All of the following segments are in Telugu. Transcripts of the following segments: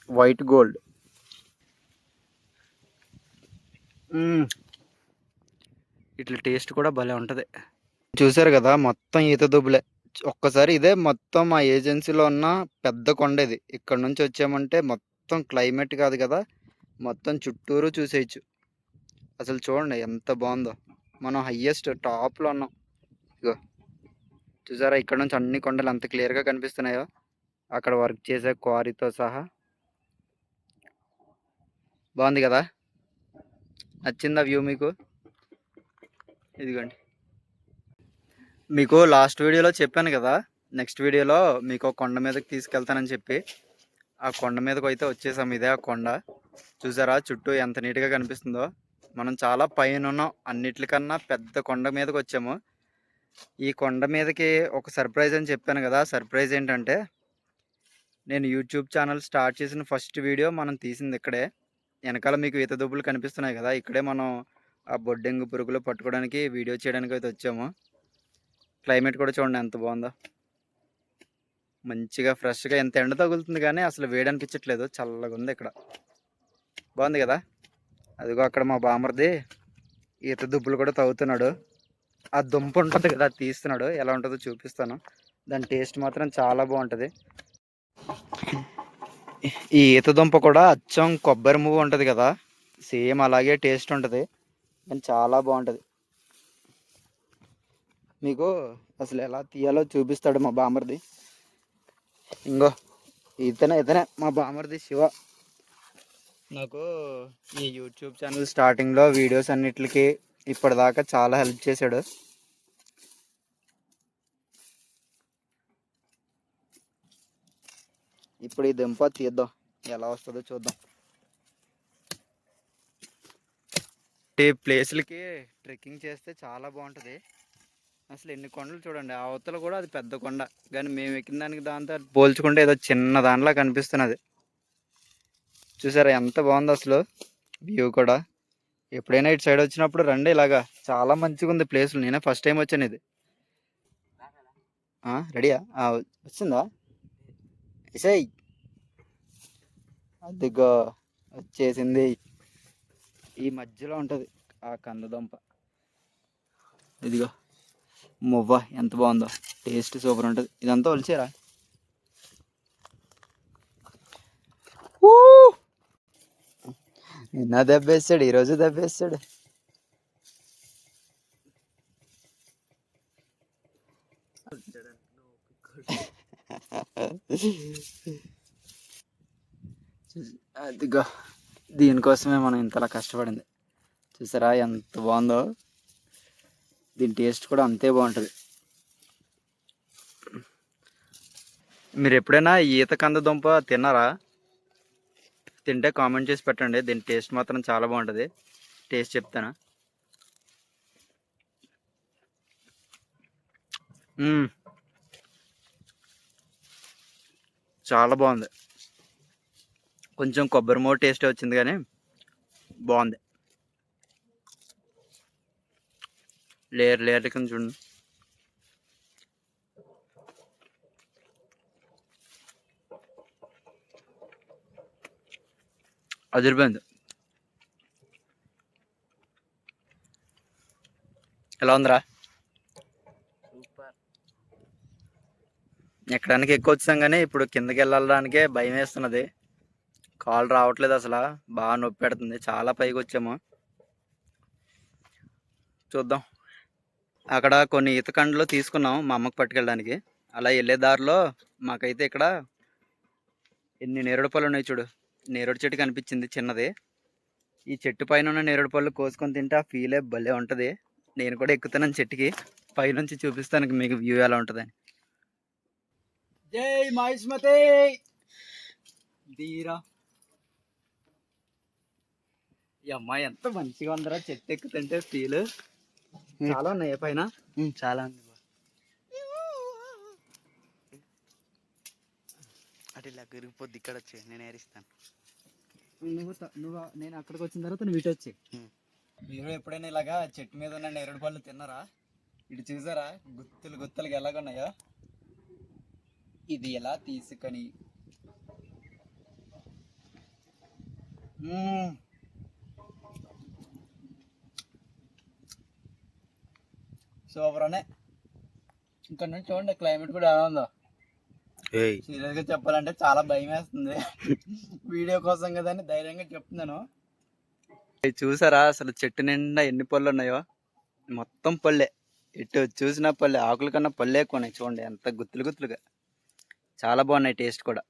White gold. ఇట్లా టేస్ట్ కూడా భలే ఉంటుంది. చూసారు కదా, మొత్తం ఈత దుబ్బులే. ఒక్కసారి ఇదే మొత్తం మా ఏజెన్సీలో ఉన్న పెద్ద కొండ ఇది. ఇక్కడ నుంచి వచ్చామంటే మొత్తం క్లైమేట్ కాదు కదా, మొత్తం చుట్టూరు చూసేయచ్చు. అసలు చూడండి ఎంత బాగుందో. మనం హయ్యెస్ట్ టాప్లో ఉన్నాం. ఇగో చూసారా, ఇక్కడ నుంచి అన్ని కొండలు ఎంత క్లియర్గా కనిపిస్తున్నాయో, అక్కడ వర్క్ చేసే క్వారీతో సహా. బాగుంది కదా, నచ్చిందా వ్యూ మీకు? ఇదిగోండి, మీకు లాస్ట్ వీడియోలో చెప్పాను కదా, నెక్స్ట్ వీడియోలో మీకు కొండ మీదకి తీసుకెళ్తానని చెప్పి. ఆ కొండ మీదకి అయితే వచ్చేసాం. ఇదే ఆ కొండ. చూసారా చుట్టూ ఎంత నీట్గా కనిపిస్తుందో. మనం చాలా పైన ఉన్నాం, అన్నిటికన్నా పెద్ద కొండ మీదకి వచ్చాము. ఈ కొండ మీదకి ఒక సర్ప్రైజ్ అని చెప్పాను కదా, సర్ప్రైజ్ ఏంటంటే నేను యూట్యూబ్ ఛానల్ స్టార్ట్ చేసిన ఫస్ట్ వీడియో మనం తీసింది ఇక్కడే. వెనకాల మీకు ఈత దుబ్బులు కనిపిస్తున్నాయి కదా, ఇక్కడే మనం ఆ బొడ్డెంగు పురుగులు పట్టుకోవడానికి వీడియో చేయడానికి అయితే వచ్చాము. క్లైమేట్ కూడా చూడండి ఎంత బాగుందో, మంచిగా ఫ్రెష్గా. ఎంత ఎండ తగులుతుంది కానీ అసలు వేడి అనిపించట్లేదు, చల్లగా ఉంది ఇక్కడ. బాగుంది కదా. అదిగో అక్కడ మా బామర్ది ఈత దుబ్బులు కూడా తవ్వుతున్నాడు. ఆ దుంప ఉంటుంది కదా, అది తీస్తున్నాడు. ఎలా ఉంటుందో చూపిస్తాను. దాని టేస్ట్ మాత్రం చాలా బాగుంటుంది. ఈ ఈత దుంప కూడా అచ్చం కొబ్బరి మువ్వ ఉంటుంది కదా, సేమ్ అలాగే టేస్ట్ ఉంటుంది, కానీ చాలా బాగుంటుంది. మీకు అసలు ఎలా తీయాలో చూపిస్తాడు మా బామర్ది. ఇంకో ఇతనే మా బామర్ది శివ. నాకు ఈ యూట్యూబ్ ఛానల్ స్టార్టింగ్లో వీడియోస్ అన్నిటికి ఇప్పటిదాకా చాలా హెల్ప్ చేశాడు. ఇప్పుడు ఈ దుంప తీద్దాం, ఎలా వస్తుందో చూద్దాం. ఈ ప్లేస్లకి ట్రెక్కింగ్ చేస్తే చాలా బాగుంటుంది. అసలు ఎన్ని కొండలు చూడండి, ఆ అవతల కూడా అది పెద్ద కొండ, కానీ మేము ఎక్కిన దానికి దాంతో పోల్చుకుంటే ఏదో చిన్న దానిలా కనిపిస్తున్నది. చూసారా ఎంత బాగుందో అసలు వ్యూ కూడా. ఎప్పుడైనా ఇటు సైడ్ వచ్చినప్పుడు రండి, ఇలాగా చాలా మంచిగా ఉంది ప్లేస్. నేనే ఫస్ట్ టైం వచ్చాను ఇది. రెడీయా? వచ్చిందా? ఎసై అదిగో వచ్చేసింది. ఈ మధ్యలో ఉంటుంది ఆ కందదుంప. ఇదిగో మువ్వ ఎంత బాగుందో, టేస్ట్ సూపర్ ఉంటుంది. ఇదంతా ఒలిచారా? నిన్న దెబ్బేస్తాడు, ఈరోజు దెబ్బేస్తాడు. అదిగో దీనికోసమే మనం ఇంతలా కష్టపడింది. చూసారా ఎంత బాగుందో. దీని టేస్ట్ కూడా అంతే బాగుంటుంది. మీరు ఎప్పుడైనా ఈత కంద దుంప తిన్నారా? తింటే కామెంట్ చేసి పెట్టండి. దీని టేస్ట్ మాత్రం చాలా బాగుంటుంది. టేస్ట్ చెప్తాను. చాలా బాగుంది. కొంచెం కొబ్బరి మూట టేస్ట్ వచ్చింది కానీ బాగుంది. లేయర్ కింద చూడండి. అదిరిపోయింది. ఎలా ఉందిరా? సూపర్. ఎక్కడానికి ఎక్కువ వచ్చాం కానీ ఇప్పుడు కిందకి వెళ్ళడానికే భయం వేస్తున్నది. కాలు రావట్లేదు అసలు, బాగా నొప్పి పెడుతుంది. చాలా పైకి వచ్చాము, చూద్దాం. అక్కడ కొన్ని ఈత కండ్లు తీసుకున్నాం మా అమ్మకి పట్టుకెళ్ళడానికి. అలా వెళ్ళే దారిలో మాకైతే ఇక్కడ ఎన్ని నేరేడు పళ్ళు ఉన్నాయి చూడు. నేరేడు చెట్టు కనిపించింది చిన్నది. ఈ చెట్టు పైన ఉన్న నేరేడు పళ్ళు కోసుకొని తింటే ఆ ఫీలే భలే ఉంటుంది. నేను కూడా ఎక్కుతున్నాను చెట్టుకి, పైనుంచి చూపిస్తాను మీకు వ్యూ ఎలా ఉంటుందని. జై మహిష్మతి ధీరా. ఈ అమ్మాయి ఎంత మంచిగా ఉందరా, చెట్టు ఎక్కుతుంటే ఫీల్. చాలా ఉన్నాయి పైన, చాలా ఉంది. అటు ఇలా తిరిగిపోద్ది, ఇక్కడ వచ్చి నేను ఏరిస్తాను. నువ్వు నేను అక్కడికి వచ్చిన తర్వాత నువ్వు ఇటు వచ్చి. మీరు ఎప్పుడైనా ఇలాగా చెట్టు మీద ఉన్న నేరేడు పళ్ళు తిన్నారా? ఇటు చూసారా గుత్తులుగా ఎలాగున్నాయో. ఇది ఎలా తీసుకొని సూపర్ అనే. ఇక్కడ నుంచి చూడండి క్లైమేట్ కూడా ఎలా ఉందో. సీరియస్గా చెప్పాలంటే చాలా భయం వేస్తుంది. వీడియో కోసం కదా అని ధైర్యంగా చెప్తున్నాను. చూసారా అసలు చెట్టు నిండా ఎన్ని పళ్ళు ఉన్నాయో. మొత్తం పళ్ళే, ఇటు చూసిన పళ్ళే, ఆకుల కన్నా పళ్ళే ఎక్కువ ఉన్నాయి. చూడండి ఎంత గుత్తులు గుత్తులుగా, చాలా బాగున్నాయి టేస్ట్ కూడా.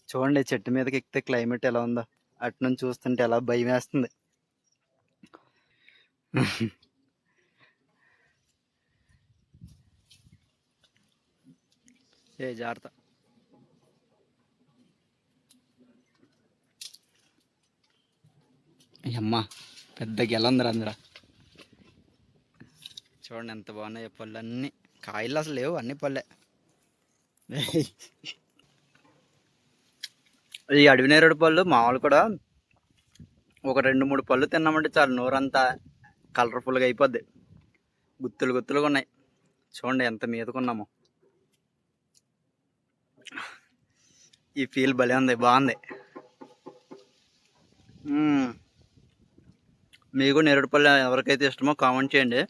చూడండి చెట్టు మీదకి ఎక్కితే క్లైమేట్ ఎలా ఉందో. అటు నుంచి చూస్తుంటే ఎలా భయం వేస్తుంది. ఏ జాగ్రత్త. అమ్మా పెద్ద గెలందరు అందరా. చూడండి ఎంత బాగున్నాయి పళ్ళు అన్నీ. కాయలు అసలు లేవు, అన్ని పళ్ళే. ఈ అడవి నేరేడు పళ్ళు మామూలు కూడా ఒక 2-3 పళ్ళు తిన్నామంటే చాలు నోరంతా కలర్ఫుల్గా అయిపోద్ది. గుత్తులు గుత్తులుగా ఉన్నాయి. చూడండి ఎంత మీదకున్నాము. ఈ ఫీల్ భలే ఉంది, బాగుంది. మీకు నేరేడు పళ్ళు ఎవరికైతే ఇష్టమో కామెంట్ చేయండి.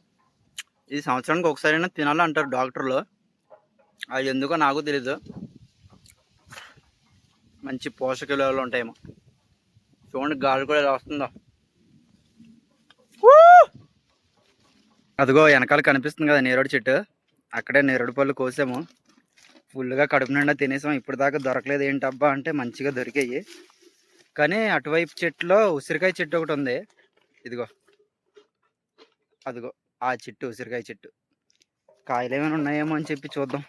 ఈ సంవత్సరానికి ఒకసారైనా తినాలి అంటారు డాక్టర్లు. అది ఎందుకో నాకు తెలీదు. మంచి పోషక విలువలు ఉంటాయేమో. చూడండి గాలి కూడా ఎలా వస్తుందో. అదిగో వెనకాల కనిపిస్తుంది కదా నేరేడు చెట్టు, అక్కడే నేరేడు పళ్ళు కోసాము. ఫుల్గా కడుపు నిండా తినేసాం. ఇప్పుడు దాకా దొరకలేదు ఏంటబ్బా అంటే మంచిగా దొరికాయి. కానీ అటువైపు చెట్టులో ఉసిరికాయ చెట్టు ఒకటి ఉంది. ఇదిగో అదిగో ఆ చెట్టు, ఉసిరికాయ చెట్టు. కాయలు ఏమైనా ఉన్నాయేమో అని చెప్పి చూద్దాం.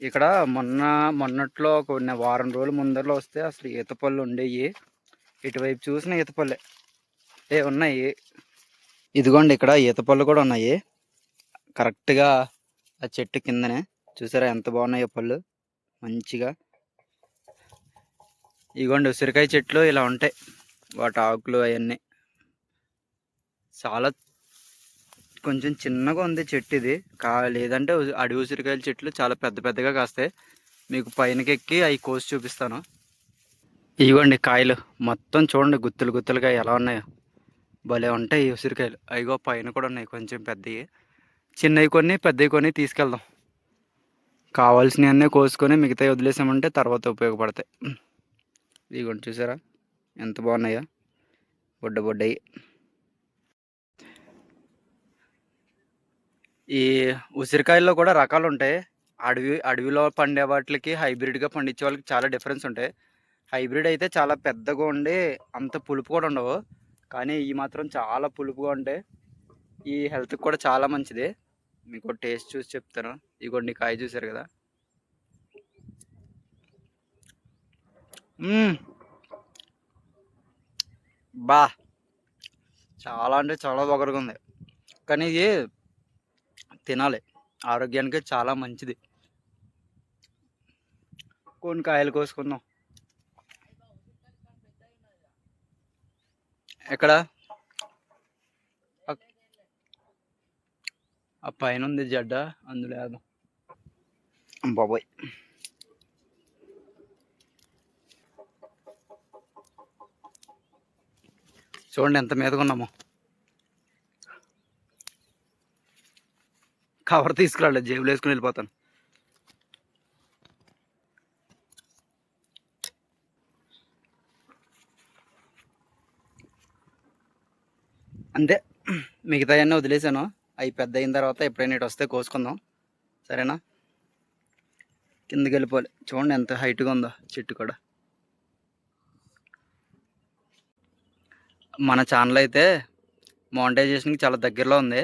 ఇక్కడ మొన్నట్లో కొన్ని వారం రోజుల ముందరలో వస్తే అసలు ఈత పళ్ళు ఉండేవి. ఇటువైపు చూసిన ఈత పళ్ళే ఉన్నాయి. ఇదిగోండి ఇక్కడ ఈత పళ్ళు కూడా ఉన్నాయి కరెక్ట్గా ఆ చెట్టు కిందనే. చూసారా ఎంత బాగున్నాయో పళ్ళు మంచిగా. ఇదిగోండి ఉసిరికాయ చెట్లు ఇలా ఉంటాయి, వాటి ఆకులు అవన్నీ. చాలా కొంచెం చిన్నగా ఉంది చెట్టు ఇది. లేదంటే అడవి ఉసిరికాయల చెట్లు చాలా పెద్ద పెద్దగా కాస్తాయి. మీకు పైనకి ఎక్కి అవి కోసి చూపిస్తాను. ఇదిగోండి కాయలు మొత్తం చూడండి గుత్తులు గుత్తులుగా ఎలా ఉన్నాయో. భలే ఉంటాయి ఈ ఉసిరికాయలు. అవిగో పైన కూడా ఉన్నాయి కొంచెం పెద్దవి. చిన్నవి కొన్ని పెద్దవి కొన్ని తీసుకెళ్దాం. కావాల్సినవన్నీ కోసుకొని మిగతావి వదిలేసామంటే తర్వాత ఉపయోగపడతాయి. ఇదిగోండి చూసారా ఎంత బాగున్నాయో, బొడ్డ బొడ్డయి. ఈ ఉసిరికాయల్లో కూడా రకాలు ఉంటాయి. అడవిలో పండే వాటికి హైబ్రిడ్గా పండించే వాళ్ళకి చాలా డిఫరెన్స్ ఉంటాయి. హైబ్రిడ్ అయితే చాలా పెద్దగా ఉండి అంత పులుపు కూడా ఉండవు, కానీ ఈ మాత్రం చాలా పులుపుగా ఉంటాయి. ఈ హెల్త్కి కూడా చాలా మంచిది. మీకు టేస్ట్ చూసి చెప్తాను. ఇదిగోండి కాయ చూసారు కదా. బా చాలా అంటే చాలా బొగరుగా ఉంది, కానీ ఇది తినాలి, ఆరోగ్యానికి చాలా మంచిది. కొన్ని కాయలు కోసుకుందాం. ఎక్కడ ఆ పైన ఉంది జడ్డ, అందులో వేద్దాం. బాబోయ్ చూడండి ఎంత మీదగా ఉన్నాము. కవర్ తీసుకురాలేదు, జేబులో వేసుకుని వెళ్ళిపోతాను. అంతే, మిగతా అన్నీ వదిలేసాను. అవి పెద్ద అయిన తర్వాత ఎప్పుడైనా ఇటు వస్తే కోసుకుందాం, సరేనా? కిందకి వెళ్ళిపోవాలి. చూడండి ఎంత హైట్గా ఉందో చెట్టు కూడా. మన ఛానల్ అయితే మానిటైజేషన్కి చాలా దగ్గరలో ఉంది.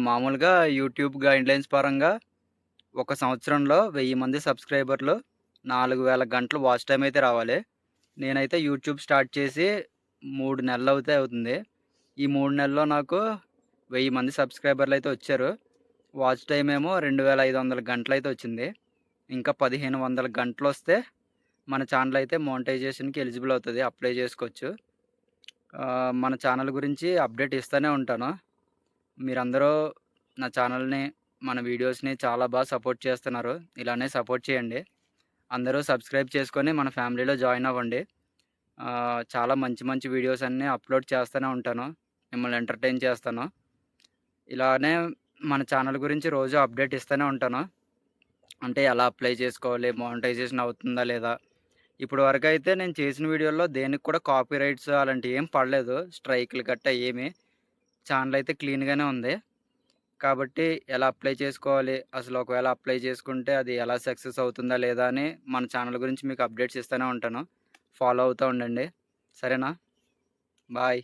మామూలుగా యూట్యూబ్ గైడ్లైన్స్ పరంగా ఒక సంవత్సరంలో 1000 మంది సబ్స్క్రైబర్లు 4000 గంటలు వాచ్ టైం అయితే రావాలి. నేనైతే యూట్యూబ్ స్టార్ట్ చేసి 3 నెలలు అవుతుంది. ఈ 3 నెలల్లో నాకు 1000 మంది సబ్స్క్రైబర్లు అయితే వచ్చారు. వాచ్ టైం ఏమో 2500 గంటలు అయితే వచ్చింది. ఇంకా 1500 గంటలు వస్తే మన ఛానల్ అయితే మానిటైజేషన్కి ఎలిజిబుల్ అవుతుంది, అప్లై చేసుకోవచ్చు. మన ఛానల్ గురించి అప్డేట్ ఇస్తూనే ఉంటాను. మీరందరూ నా ఛానల్ని, మన వీడియోస్ని చాలా బాగా సపోర్ట్ చేస్తున్నారు. ఇలానే సపోర్ట్ చేయండి. అందరూ సబ్స్క్రైబ్ చేసుకొని మన ఫ్యామిలీలో జాయిన్ అవ్వండి. చాలా మంచి మంచి వీడియోస్ అన్నీ అప్లోడ్ చేస్తూనే ఉంటాను. మిమ్మల్ని ఎంటర్‌టైన్ చేస్తాను. ఇలానే మన ఛానల్ గురించి రోజు అప్డేట్ ఇస్తూనే ఉంటాను. అంటే ఎలా అప్లై చేసుకోవాలి? మానిటైజేషన్ అవుతుందా లేదా? ఇప్పుడు వరకైతే నేను చేసిన వీడియోల్లో దేనికి కూడా కాపీ రైట్స్ అలాంటివి ఏం పడలేదు. స్ట్రైక్‌లు గట్టా ఏమి. ఛానెల్ అయితే క్లీన్‌గానే ఉంది. కాబట్టి ఎలా అప్లై చేసుకోవాలి? అసలు ఒకవేళ అప్లై చేసుకుంటే అది ఎలా సక్సెస్ అవుతుందా లేదా అని మన ఛానల్ గురించి మీకు అప్డేట్స్ ఇస్తూనే ఉంటాను. ఫాలో అవుతూ ఉండండి. సరేనా? బాయ్.